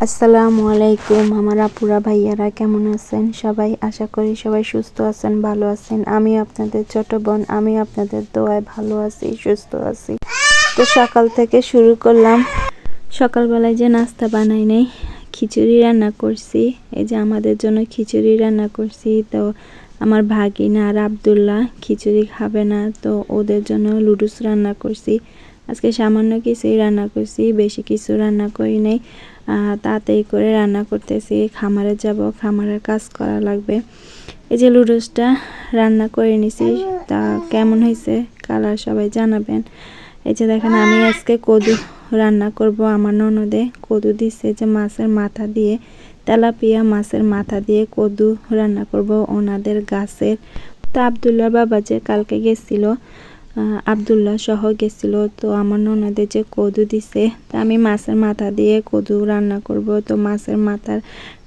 আসসালামু আলাইকুম আমার আপুরা ভাইয়ারা কেমন আছেন সবাই? আশা করি সবাই সুস্থ আছেন, ভালো আছেন। আমি আপনাদের ছোট বোন, আমি আপনাদের দোয়ায় ভালো আছি, সুস্থ আছি। তো সকাল থেকে শুরু করলাম। সকালবেলায় যে নাস্তা বানাই নাই, খিচুড়ি রান্না করছি। এই যে আমাদের জন্য খিচুড়ি রান্না করছি। তো আমার ভাগিনা আর আব্দুল্লাহ খিচুড়ি খাবে না, তো ওদের জন্য লুডুস রান্না করছি। আজকে সামান্য কিছুই রান্না করছি, বেশি কিছু রান্না করি নাই। তাড়াতাড়ি করে রান্না করতেছি, খামারে যাব, খামারের কাজ করা লাগবে। এই যে লুডুসটা রান্না করে নিছি, তা কেমন হয়েছে কালার সবাই জানাবেন। এই যে দেখেন আমি আজকে কদু রান্না করব। আমার ননদে কদু দিছে, যে মাছের মাথা দিয়ে, তেলাপিয়া মাছের মাথা দিয়ে কদু রান্না করব ওনাদের গাছের। তো আব্দুল্লাহ বাবা যে কালকে গেছিল, আব্দুল্লাহ সহ গেছিল, তো আমার ননদে যে কদু দিছে, তা আমি মাছের মাথা দিয়ে কদু রান্না করব। তো মাছের মাথার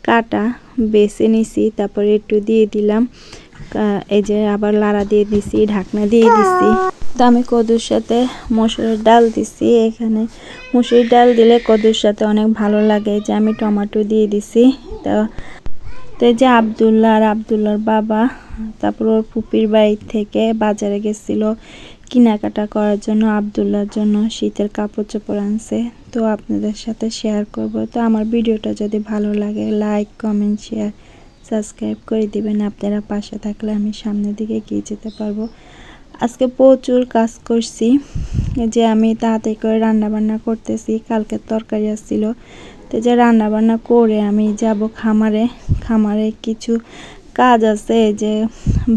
কাটা বেছে নিছি, তারপরে একটু দিয়ে দিলাম, এই যে আবার লাড়া দিয়ে দিছি, ঢাকনা দিয়ে দিছি। তো আমি কদুর সাথে মসুরের ডাল দিছি। এখানে মসুরির ডাল দিলে কদুর সাথে অনেক ভালো লাগে। যে আমি টমেটো দিয়ে দিছি। তো এই যে আব্দুল্লাহ আর আব্দুল্লাহর বাবা, তারপর ওর ফুপির বাড়ি থেকে বাজারে গেছিল কেনাকাটা করার জন্য, আব্দুল্লাহর জন্য শীতের কাপড় চোপড় আনছে। তো আপনাদের সাথে শেয়ার করব। তো আমার ভিডিওটা যদি ভালো লাগে, লাইক, কমেন্ট, শেয়ার, সাবস্ক্রাইব করে দিবেন। আপনারা পাশে থাকলে আমি সামনের দিকে এগিয়ে যেতে পারবো। আজকে প্রচুর কাজ করছি, যে আমি তাড়াতাড়ি করে রান্না বান্না করতেছি। কালকের তরকারি আসছিল, তো যে রান্না বান্না করে আমি যাব খামারে। খামারে কিছু কাজ আছে, যে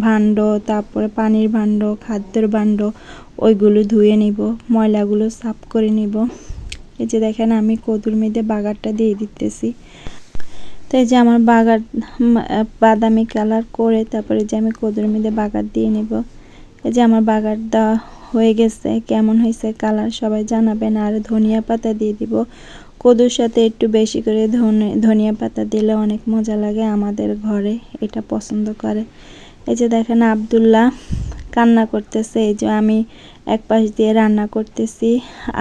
ভাণ্ড, তারপরে পানির ভাণ্ড, খাদ্যের ভাণ্ড, ওইগুলো ধুয়ে নিব, ময়লাগুলো সাফ করে নিব। এই যে দেখেন আমি কদুর মধ্যে বাগারটা দিয়ে দিতেছি। তো এই যে আমার বাগার বাদামি কালার করে, তারপরে যে আমি কদুর মধ্যে বাগার দিয়ে নিব। এই যে আমার বাগার দেওয়া হয়ে গেছে, কেমন হয়েছে কালার সবাই জানাবেন। আর ধনিয়া পাতা দিয়ে দিব। কদুর সাথে একটু বেশি করে ধনিয়া পাতা দিলে অনেক মজা লাগে, আমাদের ঘরে এটা পছন্দ করে। এই যে দেখেন আব্দুল্লাহ কান্না করতেছে। এই যে আমি এক পাশ দিয়ে রান্না করতেছি,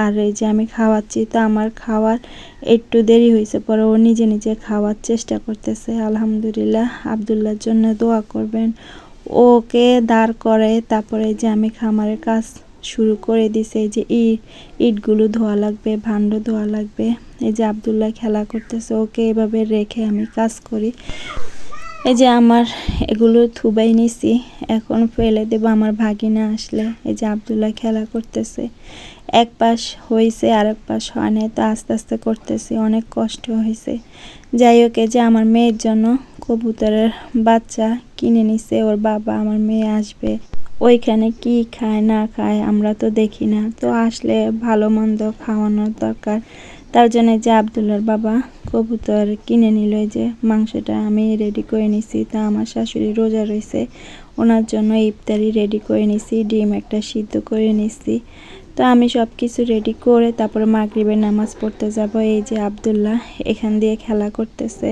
আর এই যে আমি খাওয়াচ্ছি। তো আমার খাওয়ার একটু দেরি হয়েছে, পরে ও নিজে নিজে খাওয়ার চেষ্টা করতেছে। আলহামদুলিল্লাহ, আব্দুল্লাহর জন্য দোয়া করবেন, ওকে দাঁড় করে। তারপরে যে আমি খামারের কাজ শুরু করে দিছে। এই যে ইটগুলো ধোয়া লাগবে, ভাণ্ড ধোয়া লাগবে। এই যে আব্দুল্লাহ খেলা করতেছে, ওকে এভাবে রেখে আমি কাজ করি। এই যে আমার এগুলো থুবাই নিছি, এখন ফেলে দেব আমার ভাগিনা আসলে। এই যে আব্দুল্লাহ খেলা করতেছে, এক পাশ হয়েছে আর এক পাশ হয় না, তো আস্তে আস্তে করতেছি, অনেক কষ্ট হয়েছে। যাই হোক, এই যে আমার মেয়ের জন্য কবুতরের বাচ্চা কিনে নিছে ওর বাবা। আমার মেয়ে আসবে, ওইখানে কি খায় না খায় আমরা তো দেখি না, তো আসলে ভালো মন্দ খাওয়ানোর দরকার। তার জন্য যে আব্দুল্লাহর বাবা কবুতর কিনে নিল। এই যে মাংসটা আমি রেডি করে নিছি। তা আমার শাশুড়ি রোজা রয়েছে, ওনার জন্য ইফতারি রেডি করে নিছি, ডিম একটা সিদ্ধ করে নিছি। তো আমি সব কিছু রেডি করে তারপরে মাগরিবের নামাজ পড়তে যাব। এই যে আব্দুল্লাহ এখান দিয়ে খেলা করতেছে।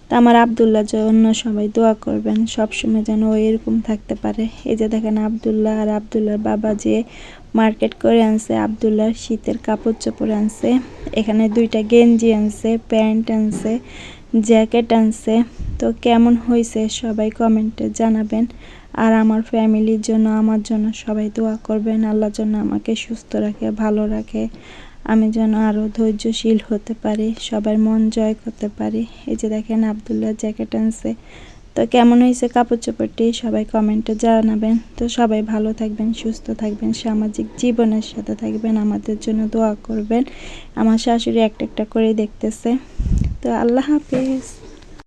তো আমার আব্দুল্লাহর জন্য সবাই দোয়া করবেন, সবসময় যেন ও এরকম থাকতে পারে। এই যে দেখেন আব্দুল্লাহ আর আব্দুল্লাহর বাবা যে মার্কেট করে আনছে, আব্দুল্লাহর শীতের কাপড় চোপড় আনছে। এখানে দুইটা গেঞ্জি আনছে, প্যান্ট আনছে, জ্যাকেট আনছে। তো কেমন হয়েছে সবাই কমেন্টে জানাবেন। আর আমার ফ্যামিলির জন্য, আমার জন্য সবাই দোয়া করবেন। আল্লাহ যেন আমাকে সুস্থ রাখে, ভালো রাখে, আমি যেন আরও ধৈর্যশীল হতে পারি, সবার মন জয় করতে পারি। এই যে দেখেন আব্দুল্লাহ জ্যাকেট আনছে। তো কেমন হয়েছে কাপড় চোপড়টি সবাই কমেন্টে জানাবেন। তো সবাই ভালো থাকবেন, সুস্থ থাকবেন, সামাজিক জীবনের সাথে থাকবেন, আমাদের জন্য দোয়া করবেন। আমার শাশুড়ি একটা একটা করে দেখতেছে। তো আল্লাহ হাফেজ।